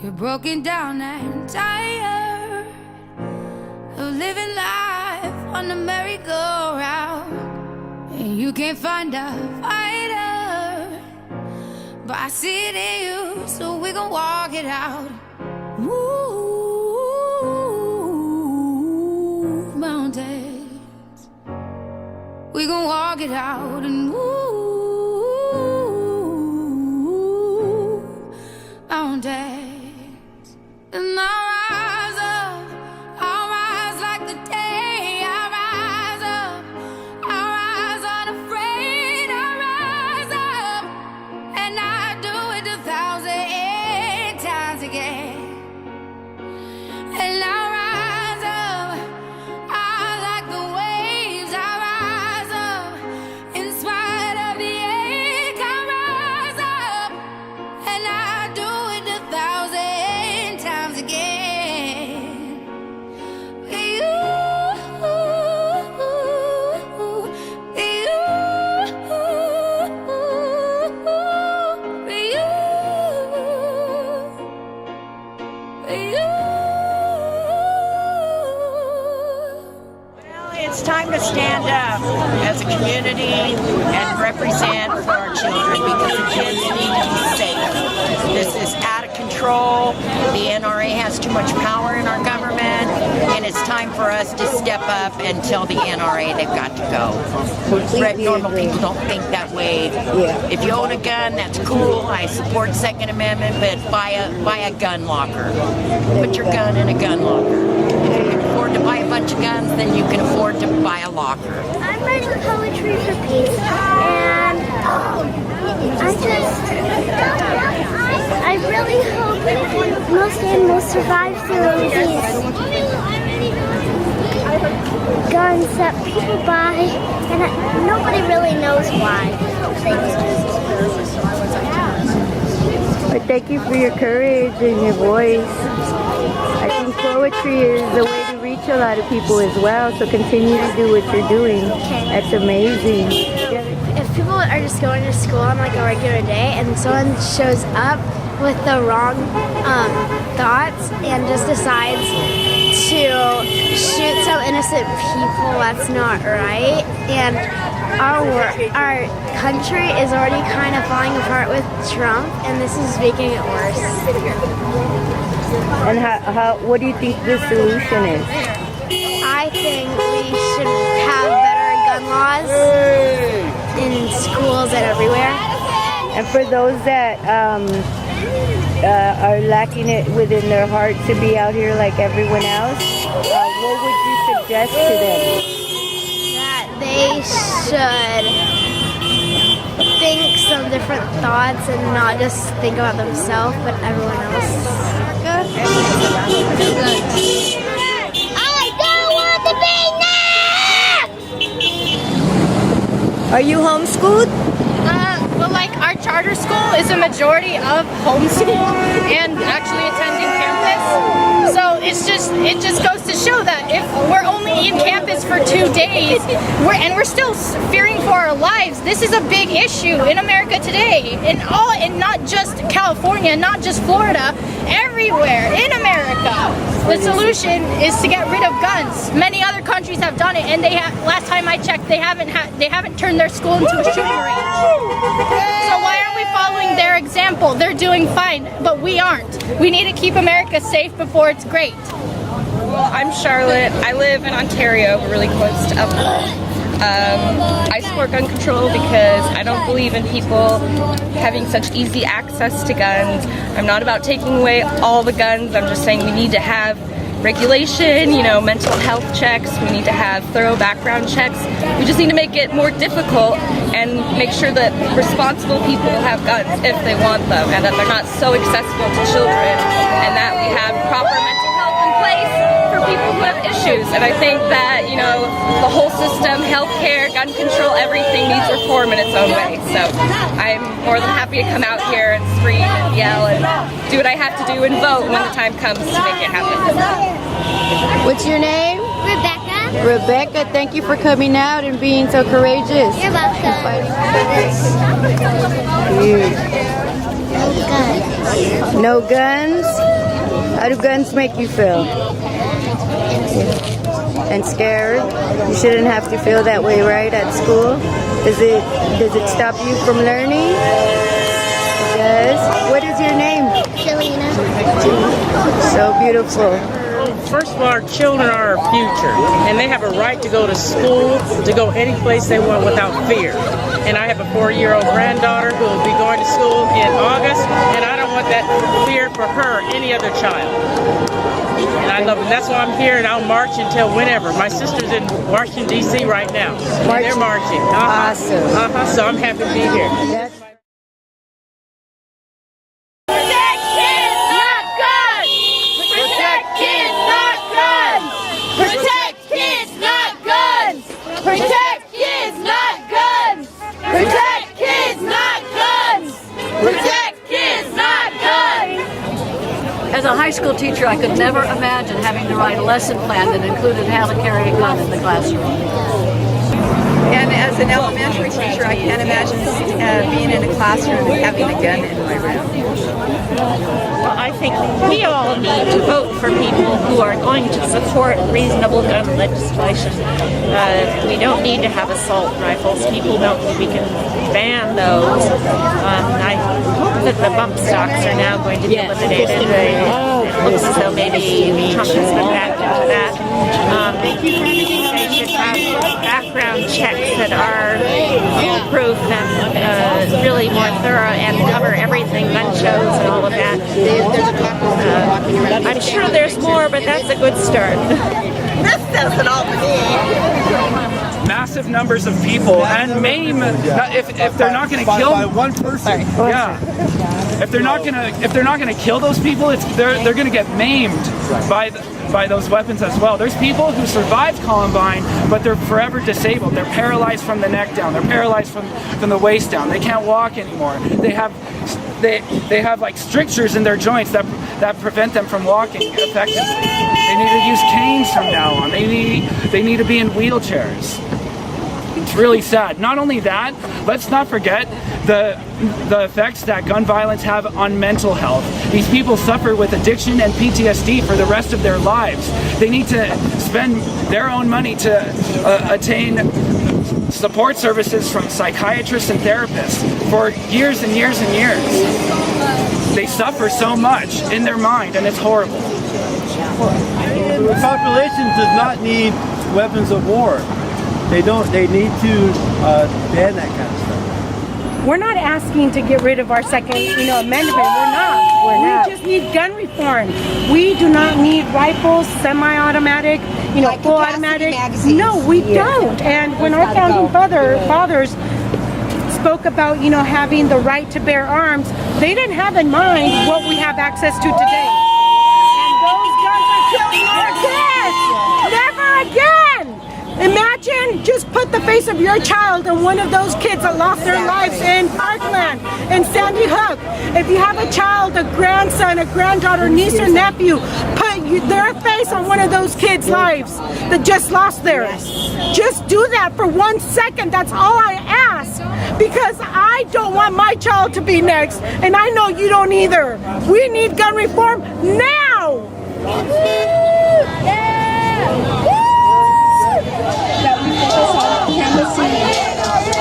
You're broken down and tired of living life on the merry-go-round, and you can't find a fighter, but I see it in you, so we gon' walk it out. Move mountains, we gon' walk it out and move mountains. And I'll rise like the day. I'll rise up, I'll rise unafraid. I'll rise up, and I do it 1,000 times again. And I'll rise up, I like the waves. I'll rise up, in spite of the ache. I'll rise up, and I do it 1,000 times again. It's time to stand up as a community and represent for our children, because the kids need to be safe. This is out of control. The NRA has too much power in our government, and it's time for us to step up and tell the NRA they've got to go. Normal people don't think that way. If you own a gun, that's cool. I support Second Amendment, but buy a gun locker. Put your gun in a gun locker. If you can afford to buy a bunch of guns, then you can afford to buy a locker. I'm writing poetry for peace, and I really hope most animals survive through these guns that people buy, and nobody really knows why. But thank you for your courage and your voice. I think poetry is the way to reach a lot of people as well, so continue to do what you're doing. That's amazing. If people are just going to school on like a regular day and someone shows up with the wrong thoughts and just decides to shoot some innocent people, that's not right. And our country is already kind of falling apart with Trump, and this is making it worse. And what do you think the solution is? I think we should have better gun laws in schools and everywhere. And for those that are lacking it within their heart to be out here like everyone else, what would you suggest to them? That they should think some different thoughts and not just think about themselves, but everyone else. I don't want to be now! Are you homeschooled? Well, like our charter school is a majority of homeschool and actually attending campus. So it just goes to show that if we're only in campus for 2 days, we're still fearing for our lives. This is a big issue in America today, and not just California, not just Florida, everywhere in America. The solution is to get rid of guns. Many other countries have done it, and last time I checked, they haven't turned their school into a shooting range. So why aren't we following their example? They're doing fine, but we aren't. We need to keep America safe before it's great. Well, I'm Charlotte. I live in Ontario, really close to Upland. I support gun control because I don't believe in people having such easy access to guns. I'm not about taking away all the guns. I'm just saying we need to have regulation, mental health checks. We need to have thorough background checks. We just need to make it more difficult and make sure that responsible people have guns if they want them, and that they're not so accessible to children, and that we have proper mental health in place for people who have issues. And I think that, the whole system, healthcare, gun control, everything needs reform in its own way. So I'm more than happy to come out here and scream and yell and do what I have to do and vote when the time comes to make it happen. What's your name? Rebecca. Rebecca, thank you for coming out and being so courageous. You're welcome. No guns? How do guns make you feel? And scared? You shouldn't have to feel that way, right? At school? Does it stop you from learning? It does. What is your name? Jelena. So beautiful. First of all, our children are our future, and they have a right to go to school, to go any place they want without fear. And I have a 4-year-old granddaughter who will be going to school in August, and I don't want that fear for her or any other child. And I love it. That's why I'm here, and I'll march until whenever. My sister's in Washington, D.C. right now. And they're marching. Awesome. So I'm happy to be here. That's As a high school teacher, I could never imagine having to write a lesson plan that included how to carry a gun in the classroom. And as an elementary teacher, I can't imagine being in a classroom and having a gun in my room. Well, I think we all need to vote for people who are going to support reasonable gun legislation. We don't need to have assault rifles. People don't think we can ban those. I hope that the bump stocks are now going to be eliminated. It looks as though maybe Trump has been back into that. They should have background checks that are foolproof and really more thorough and cover everything, gun shows and all of that. I'm sure there's more, but that's a good start. This says it all to me. Massive numbers of people and maim if they're not going to kill by one person. Yeah. If they're not gonna kill those people, they're gonna get maimed by those weapons as well. There's people who survived Columbine, but they're forever disabled. They're paralyzed from the neck down. They're paralyzed from the waist down. They can't walk anymore. They have like strictures in their joints that prevent them from walking effectively. They need to use canes from now on. They need to be in wheelchairs. It's really sad. Not only that, let's not forget the effects that gun violence have on mental health. These people suffer with addiction and PTSD for the rest of their lives. They need to spend their own money to attain support services from psychiatrists and therapists for years and years and years. They suffer so much in their mind, and it's horrible. The population does not need weapons of war. They don't. They need to ban that kind of stuff. We're not asking to get rid of our second, amendment. We're not. We just need gun reform. We do not need rifles, semi-automatic, full automatic. No, we don't. And when our founding fathers spoke about, having the right to bear arms, they didn't have in mind what we have access to today. And those guns are killing our kids. Never again. Imagine, just put the face of your child and one of those kids that lost their lives in Parkland, in Sandy Hook. If you have a child, a grandson, a granddaughter, niece or nephew, put their face on one of those kids' lives that just lost theirs. Just do that for 1 second. That's all I ask. Because I don't want my child to be next, and I know you don't either. We need gun reform now. That we focus on canvassing,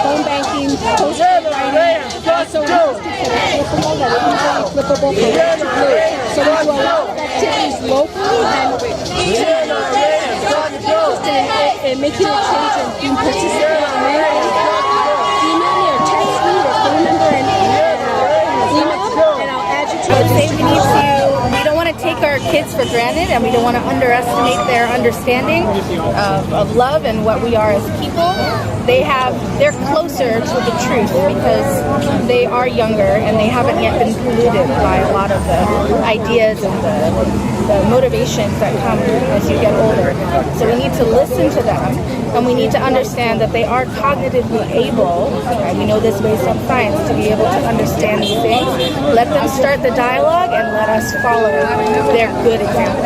phone banking, poster writing, also flippable that we can really flippable from red to blue. So we do a lot of activities locally and making a change and being participating in email me or text me or phone number and I'll add you to I would say we don't want to take our kids for granted, and we don't want to underestimate their understanding of love and what we are as people. They're closer to the truth because they are younger and they haven't yet been polluted by a lot of the ideas and the motivations that come as you get older. So we need to listen to them, and we need to understand that they are cognitively able, and we know this based on science, to be able to understand these things. Let them start the dialogue and let us follow their good example.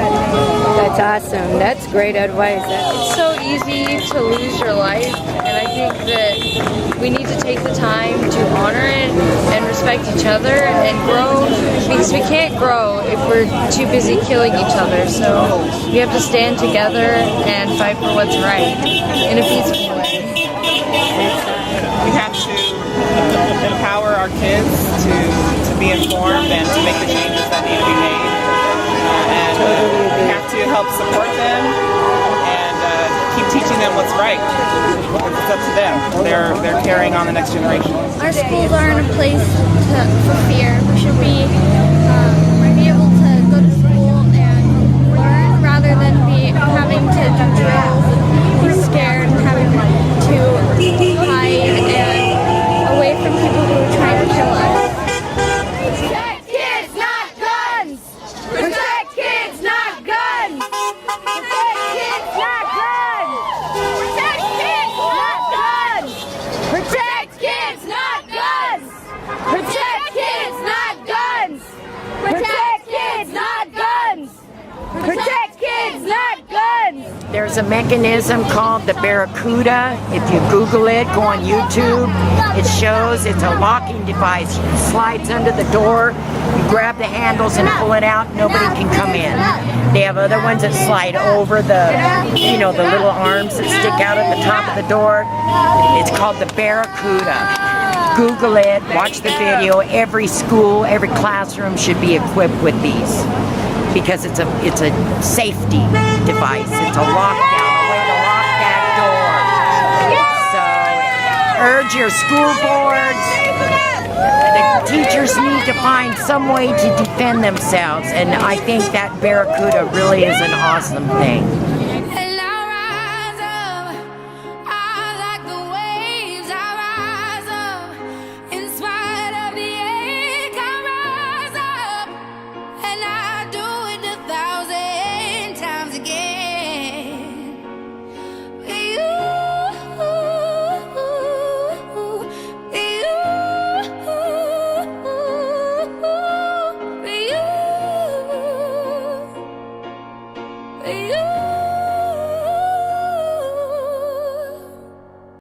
That's awesome. That's great advice. It's so easy to lose your life, and I think that we need to take the time to honor it and respect each other and grow, because we can't grow if we're too busy killing each other. So we have to stand together and fight for what's right in a peaceful way. We have to empower our kids to be informed and to make the changes that need to be made. And we have to help support them and keep teaching them what's right. It's up to them. They're carrying on the next generation. Our schools aren't a place for fear. We should be able to go to school and learn rather than be having to do drills and be scared and having to hide and away from people who are trying to kill us. Protect kids, not guns! Protect kids, not guns! Protect kids, not guns! Protect kids, not guns! Protect kids, not guns! Protect kids, not guns! Protect kids, not guns! Protect kids, not guns! There's a mechanism called the Barracuda. If you Google it, go on YouTube, it shows it's a locking device. It slides under the door, you grab the handles and pull it out, nobody can come in. They have other ones that slide over the, the little arms that stick out at the top of the door. It's called the Barracuda. Google it, watch the video. Every school, every classroom should be equipped with these, because it's a safety device. It's a lockdown, a way to lock that door. So urge your school boards. The teachers need to find some way to defend themselves, and I think that Barracuda really is an awesome thing. And I rise up, I like the waves, I rise up, in spite of the ache, I rise up, and I do it 1,000 times again. For you.